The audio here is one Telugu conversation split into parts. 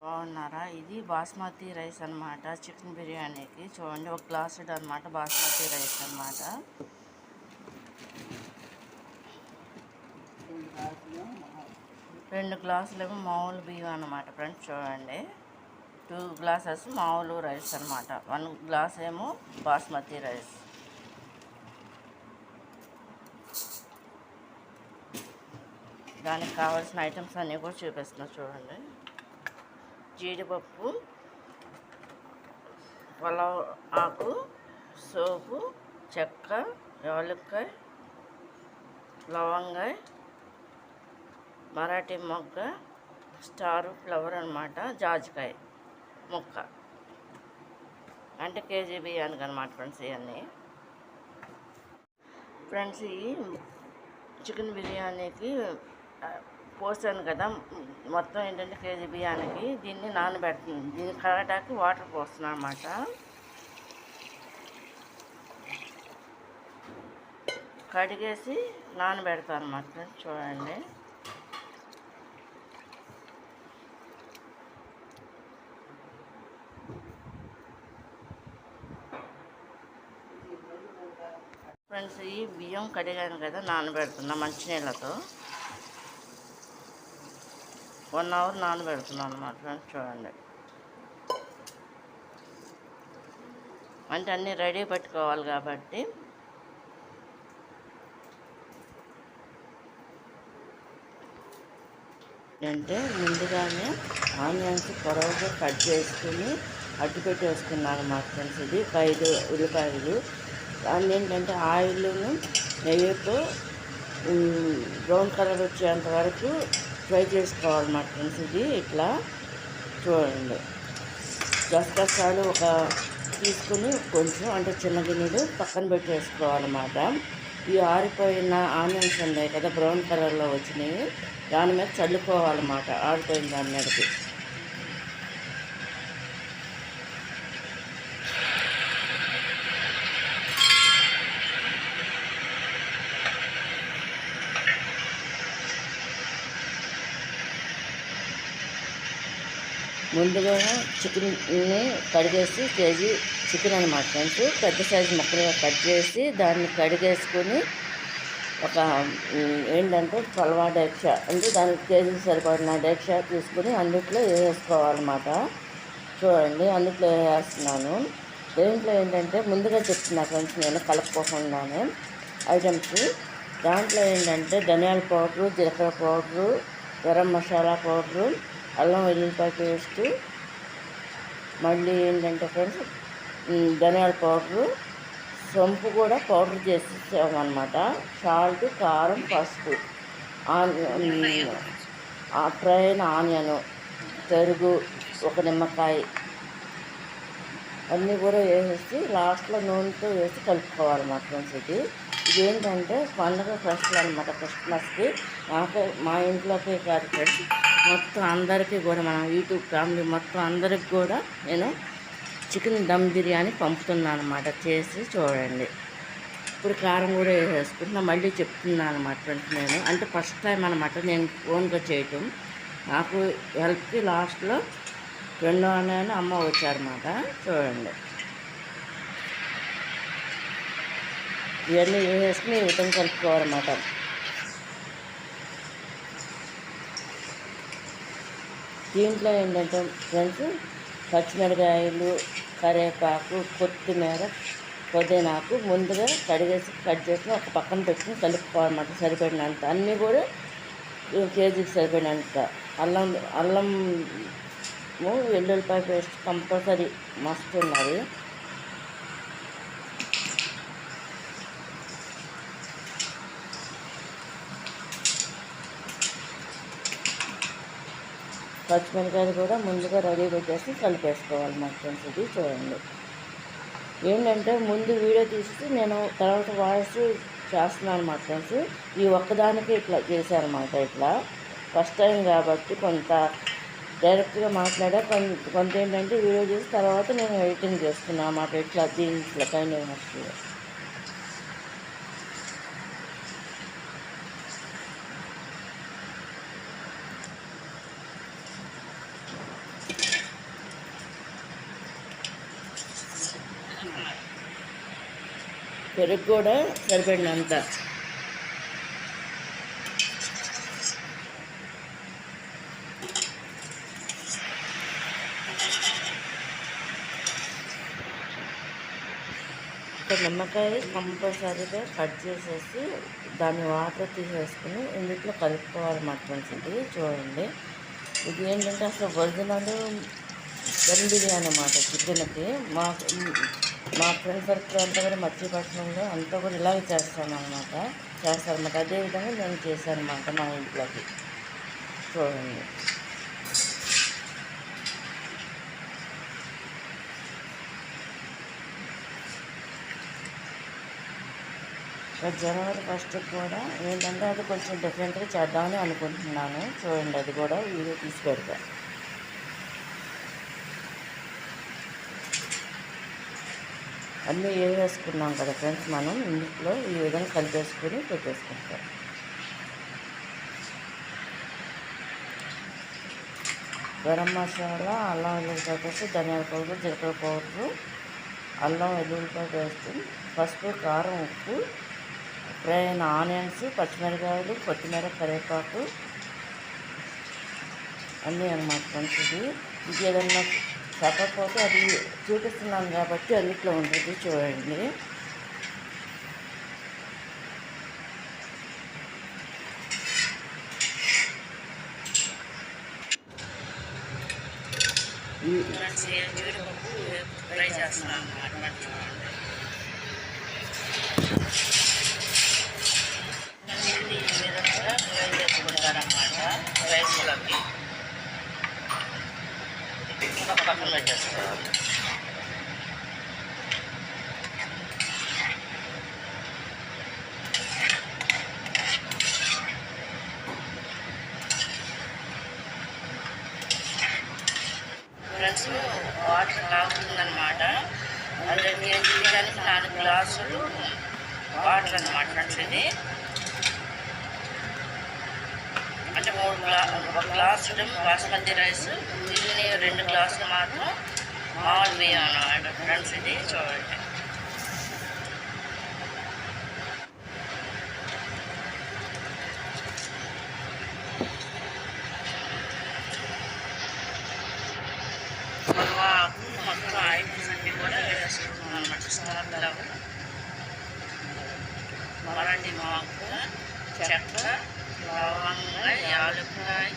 బాగున్నారా? ఇది బాస్మతి రైస్ అన్నమాట. చికెన్ బిర్యానీకి చూడండి, ఒక గ్లాసు అన్నమాట బాస్మతి రైస్ అన్నమాట. 2 గ్లాసులేమో మామూలు బియ్యం అన్నమాట ఫ్రెండ్స్. చూడండి, 2 గ్లాసెస్ మామూలు రైస్ అన్నమాట. 1 గ్లాస్ ఏమో బాస్మతి రైస్. దానికి కావాల్సిన ఐటమ్స్ అన్నీ కూడా చూపిస్తున్నా చూడండి. జీడిపప్పు, పలావ్ ఆకు, సోపు, చెక్క, యాలక్కాయ, లవంగాయ, మరాఠీ మొగ్గ, స్టార్ ఫ్లవర్ అన్నమాట, జాజికాయ ముక్క. అంటే కేజీ బియ్యానికి అనమాట ఫ్రెండ్స్. ఇవన్నీ ఫ్రెండ్స్ ఈ చికెన్ బిర్యానీకి పోసాను కదా, మొత్తం ఏంటంటే కేజీ బియ్యానికి దీన్ని నానబెడుతుంది. దీన్ని కడగటానికి వాటర్ పోస్తున్నాను అన్నమాట. కడిగేసి నానబెడతాను అన్నమాట ఫ్రెండ్స్. చూడండి, ఫ్రెండ్స్ ఈ బియ్యం కడిగాను కదా, నానబెడుతున్నా మంచినీళ్ళతో. 1 అవర్ నానబెడుతున్నాను అన్నమాట ఫ్రెండ్స్. చూడండి, అంటే అన్నీ రెడీ పెట్టుకోవాలి కాబట్టి. అంటే ముందుగానే ఆనియన్స్ పొడవుగా కట్ చేసుకుని అడ్డు పెట్టేసుకున్నాను అన్నమాట ఫ్రెండ్స్. ఇది 5 ఉల్లిపాయలు. దాన్ని ఏంటంటే ఆయిల్ను నెయ్యితో బ్రౌన్ కలర్ వచ్చేంత వరకు ఫ్రై చేసుకోవాలన్నమాట ఫ్రెండ్స్. ఇది ఇట్లా చూడండి. గసగసాలు ఒక తీసుకుని కొంచెం అంటే చిన్న గిన్నెలు పక్కన పెట్టేసుకోవాలన్నమాట. ఈ ఆరిపోయిన ఆనియన్స్ ఉన్నాయి కదా, బ్రౌన్ కలర్లో వచ్చినాయి, దాని మీద చల్లుకోవాలన్నమాట. ఆరిపోయిన దాని మీదకి ముందుగా చికెన్ని కడిగేసి, కేజీ చికెన్ అనమాట ఫ్రెండ్స్, పెద్ద సైజు ముక్కలుగా కట్ చేసి దాన్ని కడిగేసుకొని ఒక ఏంటంటే పలవా డేక్షా, అంటే దానికి కేజీ సరిపడిన డేక్షా తీసుకుని అందుట్లో వేసుకోవాలన్నమాట. చూడండి, అందుట్లో వేస్తున్నాను. దేంట్లో ఏంటంటే ముందుగా చెప్తున్నా ఫ్రెండ్స్, నేను కలుపుకోకుండానే ఐటమ్స్. దాంట్లో ఏంటంటే ధనియాల పౌడరు, జీలకర్ర పౌడరు, గరం మసాలా పౌడరు, అల్లం వెల్లుల్లిపాయ పేస్టు, మళ్ళీ ఏంటంటే ఫ్రెండ్స్ ధనియాల పౌడరు, సొంపు కూడా పౌడర్ చేసేసామన్నమాట. సాల్ట్, కారం, పసుపు, ఫ్రై అయిన ఆనియను, పెరుగు, ఒక నిమ్మకాయ అన్నీ కూడా వేసేసి లాస్ట్లో నూనెతో వేసి కలుపుకోవాలన్నమాట ఫ్రెండ్స్. ఇదేంటంటే పండుగ స్పెషల్ అనమాట. క్రిస్మస్కి మా ఇంట్లోకి కాదు ఫ్రెండ్స్, మొత్తం అందరికీ కూడా, మన యూట్యూబ్ ఫ్యామిలీ మొత్తం అందరికి కూడా నేను చికెన్ దమ్ బిర్యానీ పంపుతున్నాను అనమాట. చేసి చూడండి. ఇప్పుడు కారం కూడా వేసేసుకుంటున్నా. మళ్ళీ చెప్తున్నాను అనమాట ఫ్రెండ్స్. నేను అంటే ఫస్ట్ టైం అనమాట నేను ఓన్గా చేయటం. నాకు హెల్ప్కి లాస్ట్లో రెండో అన్నయ్య అమ్మ వచ్చారన్నమాట. చూడండి, ఇవన్నీ వేసుకుని ఈ విధంగా కలుపుకోవాలన్నమాట. దీంట్లో ఏంటంటే ఫ్రెండ్స్ పచ్చిమిరకాయలు, కరివేపాకు, కొత్తిమీర, పుదీనాకు ముందుగా కడిగేసి కట్ చేసి ఒక పక్కన పెట్టుకుని కలుపుకోవాలన్నమాట. సరిపడినంత అన్నీ కూడా కేజీకి సరిపడినంత. అల్లం వెల్లుల్లిపాయ పేస్ట్ కంపల్సరీ మస్తు ఉన్నది. పచ్చిమిరకాయలు కూడా ముందుగా రెడీ పెట్టేసి కలిపేసుకోవాలి మా ఫ్రెండ్స్. ఇది చూడండి, ఏంటంటే ముందు వీడియో తీసి నేను తర్వాత వాయిస్ చేస్తున్నాను మా ఫ్రెండ్స్. ఈ ఒక్కదానికి ఇట్లా చేశానమాట. ఇట్లా ఫస్ట్ టైం కాబట్టి కొంత డైరెక్ట్గా మాట్లాడా, కొంత ఏంటంటే వీడియో చేసి తర్వాత నేను ఎడిటింగ్ చేస్తున్నాను అన్నమాట. ఇట్లా దీంట్లో కైండ్ వస్తుంది. పెరుగు కూడా సరిపడినంత. నిమ్మకాయ కంపల్సరీగా కట్ చేసేసి దాన్ని వాటర్ తీసేసుకుని ఇందులో కలుపుకోవాలన్నమాట ఫ్రెండ్స్. ఇది చూడండి, ఇది ఏంటంటే అసలు ఒరిజినల్ దమ్ బిర్యానీ అన్నమాట చికెన్కి. మా ఫ్రెండ్ సర్కిల్ అంతా కూడా మత్స్యపట్నంలో అంతా కూడా ఇలాగే చేస్తారన్నమాట. అదేవిధంగా నేను చేశాను అన్నమాట మా ఇంట్లోకి. చూడండి, జనవరి 1 కూడా ఏంటంటే అది కొంచెం డిఫరెంట్గా చేద్దామని అనుకుంటున్నాను. చూడండి, అది కూడా వీడియో తీసి పెడతా. అన్నీ వేసుకున్నాం కదా ఫ్రెండ్స్, మనం ఇంట్లో ఈ విధంగా కలిపేసుకొని పెట్టేసుకుంటాం. గరం మసాలా, అల్లం వెల్లుల్లిపాయ పేస్ట్, ధనియాల పౌడర్, జీలకర్ర పౌడరు, అల్లం వెల్లుల్లిపాయ పేస్ట్, పసుపు, కారం, ఉప్పు, ఫ్రై అయిన ఆనియన్స్, పచ్చిమిరకాయలు, కొత్తిమీర, కరివేపాకు అన్నీ అన్నమాట ఫ్రెండ్స్. ఇది ఏదన్నా చెప్పకపోతే అది చూపిస్తున్నాను కాబట్టి అన్నిట్లో ఉంటుంది. చూడండి, ఫ్రై చేస్తున్నాను అన్నమాట. రైస్లోకి పక్కన పెట్టేసుకోవాలి. ఫ్రెండ్స్, వాటర్ కాగుతుందన్నమాట. అందులో నేను తీయడానికి 4 గ్లాసులు వాటర్ అన్నమాట ఫ్రెండ్స్. ఇది అంటే 1 గ్లాసు బాస్మతి రైస్, ఇది 2 గ్లాసులు మాత్రం మామూలు బియ్యం అన్నమాట ఫ్రెండ్స్. ఇది చూడండి, మొత్తం ఐటమ్స్ అన్నీ కూడా వేసుకుంటున్నాం అన్నమాట. స్టార్లో మరండి మాకు చెక్క, లవంగ, యాలక్కాయ,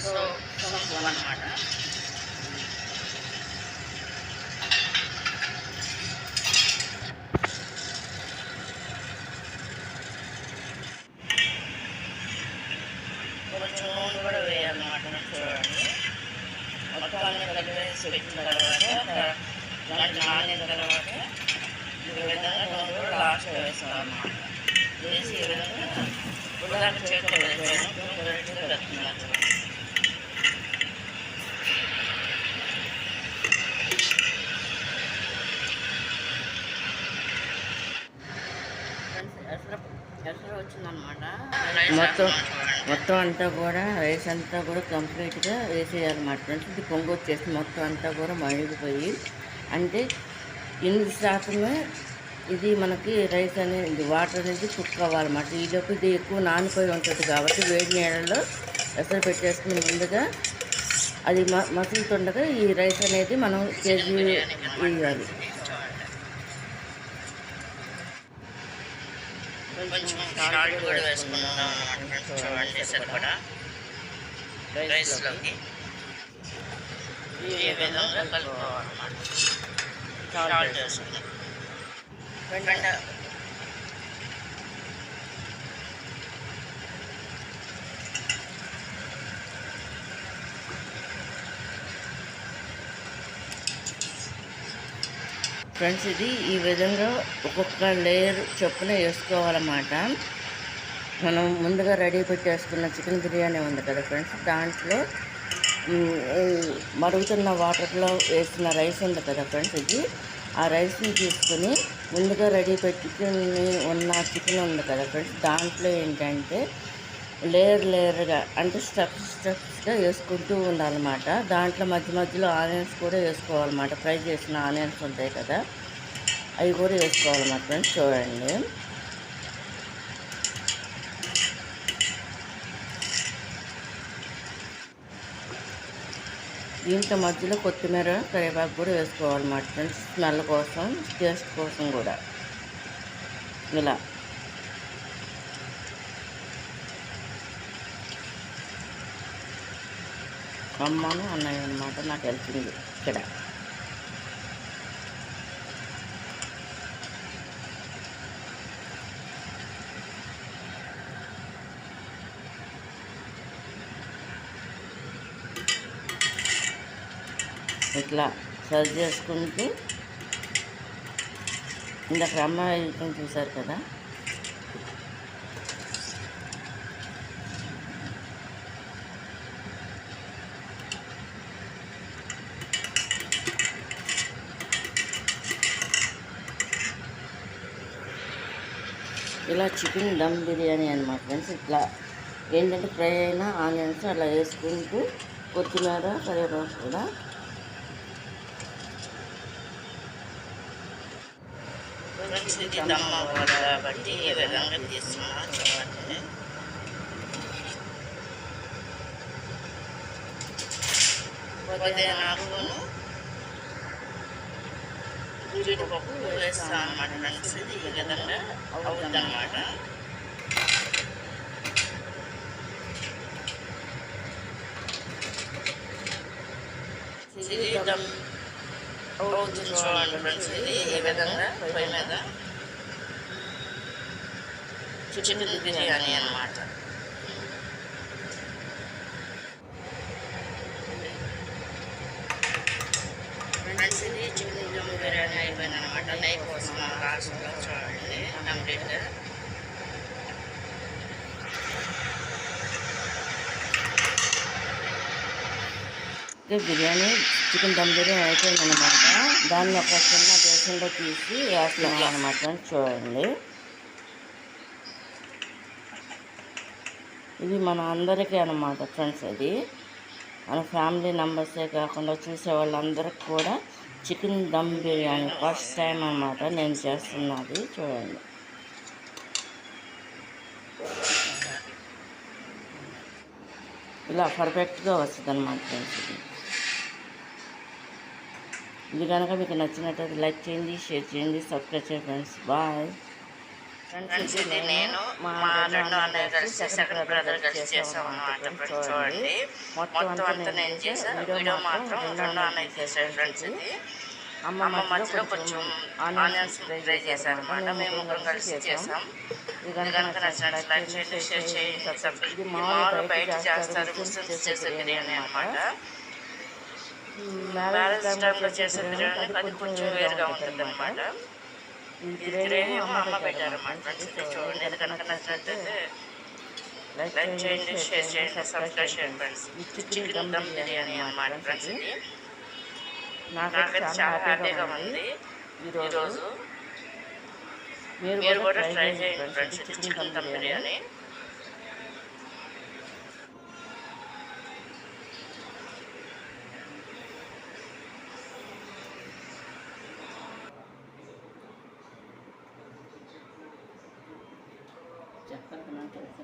సోంపు అన్నమాట. కొంచెం నూనె కూడా వేయాలన్నమాట. చూడండి, మొత్తాన్ని కలిపేసి పెట్టిన తర్వాత దాంట్లో నానిన తర్వాత ఈ విధంగా నూనె కూడా లాస్ట్ వేస్తాం అన్నమాట. వేసి ఈ విధంగా ఉదాహరణ చేతిలో వేసాను. ఎసరు వచ్చిందనమాట. మొత్తం అంతా కూడా రైస్ అంతా కూడా కంప్లీట్గా వేసేయాలన్నమాట ఫ్రెండ్స్. ఇది పొంగు వచ్చేసి మొత్తం అంతా కూడా మరిగిపోయి, అంటే 8% ఇది మనకి రైస్ అనేది వాటర్ అనేది కుక్ అవ్వాలన్నమాట. ఈలోపు ఇది ఎక్కువ నానిపోయి ఉంటుంది కాబట్టి వేడి నీళ్ళలో ఎసరు పెట్టేసుకుని ముందుగా అది మసులుతుండగా ఈ రైస్ అనేది మనం కేజీ వేయాలి. కొంచెం సాల్ట్ కూడా వేసుకున్నాం చూడండి సరిపడా రైస్లోకి. ఈ విధంగా కలుపుకోవాలన్నమాట. సాల్ట్ వేసుకున్నాం. ఫ్రెండ్స్, ఇది ఈ విధంగా ఒక్కొక్క లేయర్ చొప్పున వేసుకోవాలన్నమాట. మనం ముందుగా రెడీ పెట్టేసుకున్న చికెన్ బిర్యానీ ఉంది కదా ఫ్రెండ్స్, దాంట్లో మరుగుతున్న వాటర్లో వేసిన రైస్ ఉంది కదా ఫ్రెండ్స్, ఇది ఆ రైస్ని తీసుకుని ముందుగా రెడీ పెట్టుకుని ఉన్న చికెన్ ఉంది కదా ఫ్రెండ్స్, దాంట్లో ఏంటంటే లేయర్గా అంటే స్టెప్స్గా వేసుకుంటూ ఉండాలన్నమాట. దాంట్లో మధ్య మధ్యలో ఆనియన్స్ కూడా వేసుకోవాలన్నమాట. ఫ్రై చేసిన ఆనియన్స్ ఉంటాయి కదా, అవి కూడా వేసుకోవాలన్నమాట ఫ్రెండ్స్. చూడండి, దీంట్లో మధ్యలో కొత్తిమీర, కరివేపాకు కూడా వేసుకోవాలన్నమాట ఫ్రెండ్స్. స్మెల్ కోసం, టేస్ట్ కోసం కూడా. ఇలా అమ్మను అన్నయ్య అనమాట నాకు వెళ్తుంది ఇక్కడ. ఇట్లా సర్వ్ చేసుకుంటూ ఇందాక అమ్మాయి చూసారు కదా, ఇలా చికెన్ దమ్ బిర్యానీ అనమాట ఫ్రెండ్స్. ఇట్లా ఏంటంటే ఫ్రై అయిన ఆనియన్స్ అలా వేసుకుంటూ కొత్తిమీర, కరివేపాకు కూడా ఇది దమ్ అవ్వాలి కాబట్టి ఈ విధంగా తీసుకున్నాను. చూడండి, పుదీనాకును జీడిపప్పు వేస్తాను అన్నమాట ఫ్రెండ్స్. ఇది ఈ విధంగా అవుతుంది అన్నమాట. ఇది దమ్ అవుతుంది చూడండి ఫ్రెండ్స్. ఇది ఈ విధంగా పొయ్యి మీద చికెన్ బిర్యానీ అన్నమాట. ఫ్రెండ్స్, ఇది చికెన్ దమ్ బిర్యానీ అయిపోయింది అనమాట. నెయ్యి కోసం లాస్ట్లో చూడండి కంప్లీట్గా. బిర్యానీ చికెన్ దమ్ బిర్యానీ అయిపోయిందనమాట. దాన్ని ఒక చిన్న బేసన్లో తీసి వేస్తున్నాం అనమాట. చూడండి, ఇది మన అందరికీ అనమాట ఫ్రెండ్స్. అది మన ఫ్యామిలీ మెంబర్సే కాకుండా చూసే వాళ్ళందరికీ కూడా chicken dum biryani first time అనమాట నేను చేస్తున్నది. చూడండి, ఇలా పర్ఫెక్ట్గా వస్తుంది అనమాట ఫ్రెండ్స్. ఇది కనుక మీకు నచ్చినట్లయితే లైక్ చేయండి, షేర్ చేయండి, సబ్స్క్రైబ్ చేయండి ఫ్రెండ్స్. Bye friends. ఇది నేను మా రెండో అన్నయ్య కలిసి సెకండ్ బ్రదర్ కలిసి చేసాం అనమాట ఫ్రెండ్స్. చూడండి, మొత్తం అంతా నేను చేశాను. వీడియో మాత్రం రెండో అన్నయ్య చేశాను ఫ్రెండ్స్. ఇది అమ్మ మధ్యలో కొంచెం ఆనియన్స్ ఫ్రై చేశాను అనమాట. మేము ముగ్గురం కలిసి చేసాం. ఇది కనుక నచ్చినట్టు లైక్ చేయండి, షేర్ చేయండి, సబ్స్క్రైబ్. ఇది మామూలుగా బయట చేస్తారు, ముస్లిమ్స్ చేసే బిర్యానీ అనమాట. మ్యారేజ్ టైంలో చేసే బిర్యానీ అది కొంచెం వేరుగా ఉంటుంది అనమాట. ఈ బిర్యానీ అమ్మ పెట్టారన్నమాట ఫ్రెండ్స్. చూడండి, ఇది కనుక నచ్చినట్లయితే లైక్ చేయండి, షేర్ చేయండి, సబ్స్క్రైబ్ చేయండి ఫ్రెండ్స్. చికెన్ దమ్ బిర్యానీ అన్నమాట ఫ్రెండ్స్. ఇది నాకైతే చాలా హ్యాపీగా ఉంది ఈరోజు. మీరు కూడా ట్రై చేయండి ఫ్రెండ్స్ చికెన్ దమ్ బిర్యానీ. చెప్పాలి నాకు తెలుసు.